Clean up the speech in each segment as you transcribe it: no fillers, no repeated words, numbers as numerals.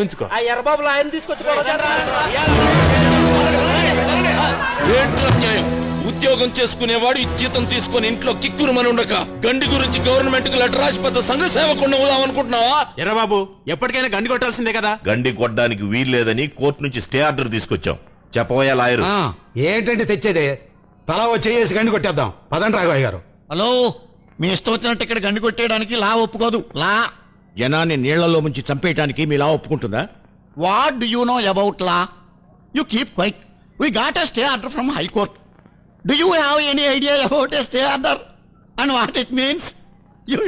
ఉంచుకో. ఆ ఎర్రబాబులు ఆయన తీసుకొచ్చి ఏంట్రా న్యాయం? ఉద్యోగం చేసుకునేవాడు ఈ జీతం తీసుకుని ఇంట్లో కిక్కురుమని ఉండక గండి గురించి గవర్నమెంట్ కు లెటర్ రాసి పెద్ద సంఘ సేవకుండా అనుకుంటున్నావా? ఎర్రబాబు ఎప్పటికైనా గండి కొట్టాల్సిందే కదా. గండి కొట్టడానికి వీల్లేదని కోర్టు నుంచి స్టే ఆర్డర్ తీసుకొచ్చాం. చెప్పబోయా లాయరు. ఏంటంటే తెచ్చేదే? తలా వచ్చేసి గండి కొట్టేద్దాం. పదండి రాఘవయ్య గారు. హలో, మీ ఇష్టం వచ్చినట్టు ఇక్కడ గండి కొట్టేయడానికి లా ఒప్పుకోదు. లా జనాన్ని నీళ్లలో ముంచి చంపేయడానికి మీ లా ఒప్పుకుంటుందా? What do you know about law? You keep quiet. We got a stay order from high court. Do you have any idea about a stay order and what it means? You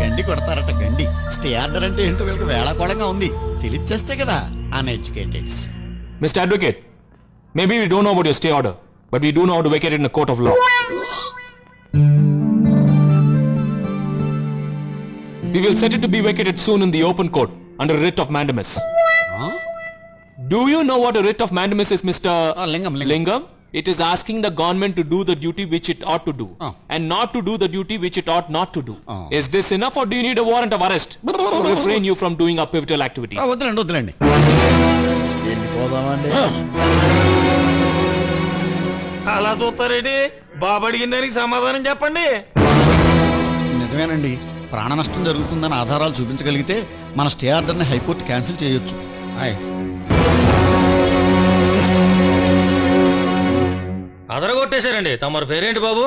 గండి కొడతారట. గండి stay order అంటే ఏంటో వీళ్ళకి వేళాకోళంగా ఉంది. తెలియచేస్తే కదా అన్ఎడ్యుకేటెడ్స్. Mr. Advocate, maybe we don't know about your stay order, but we do know how to vacate it in a court of law. We will set it to be vacated soon in the open court under writ of mandamus. Do you know what a writ of mandamus is, Mr. Lingam? It is asking the government to do the duty which it ought to do and not to do the duty which it ought not to do. Is this enough or do you need a warrant of arrest to refrain you from doing our pivotal activities? వద్దులండి. అలా చూస్తారేంటి? బాబు అడిగిన దానికి సమాధానం చెప్పండి. నిజమేనండి. ప్రాణ నష్టం జరుగుతుందని ఆధారాలు చూపించగలిగితే మన స్టే ఆర్డర్ని హైకోర్టు క్యాన్సిల్ చేయొచ్చు. అదరగొట్టేశారండి. తమరి పేరేంటి బాబు?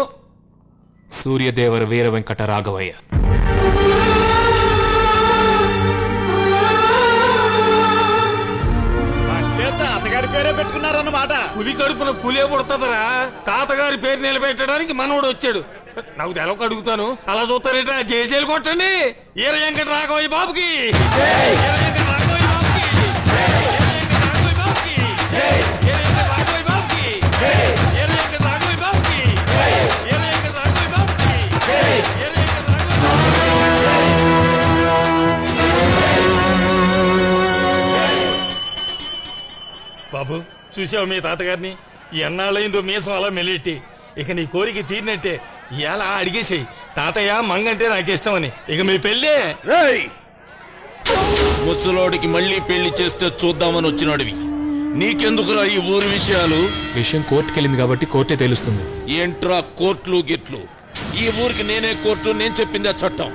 సూర్యదేవర వీర వెంకట రాఘవయ్య. తాతగారి పేరే పెట్టుకున్నారన్నమాట. పులి కడుపున పులే పుడతదరా. తాతగారి పేరు నిలబెట్టడానికి మనోడు వచ్చాడు. నాకు తెలవక అడుగుతాను. అలా చూస్తారేట? జైలు కొట్టండి. ఈర వెంకట రాఘవయ్య బాబుకి. బాబు చూసావు మీ తాతగారిని? ఎన్నాళ్ళైందో మీసం అలా మెలిట్టి. ఇక నీ కోరిక తీరినట్టే. ఇలా అడిగేసేయి. తాతయ్య మంగంటే నాకు ఇష్టం అని. ఇక మీ పెళ్ళే. ముసలోడికి మళ్ళీ పెళ్లి చేస్తే చూద్దామని వచ్చినాడివి. నీకెందుకురా ఈ ఊరి విషయాలు? విషయం కోర్టుకెళ్ళింది కాబట్టి కోర్టే తెలుస్తుంది. ఏంట్రా కోర్టులు గిట్లు? ఈ ఊరికి నేనే కోర్టు, నేను చెప్పింది ఆ చట్టం.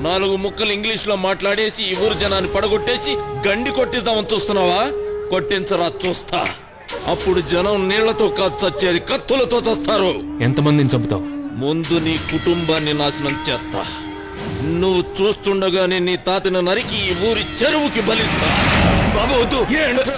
4 ముక్కలు ఇంగ్లీష్ లో మాట్లాడేసి ఈ ఊరు జనాన్ని పడగొట్టేసి గండి కొట్టిద్దామని చూస్తున్నావా? కొట్టించరా చూస్తా. అప్పుడు జనం నీళ్లతో కాదు చచ్చేది, కత్తులతో చస్తారు. ఎంతమందిని చంపుతావు? ముందు నీ కుటుంబాన్ని నాశనం చేస్తా. నువ్వు చూస్తుండగానే నీ తాతను నరికి ఈ ఊరి చెరువుకి బలిస్తా. బాబు వద్దు. ఏంట్రా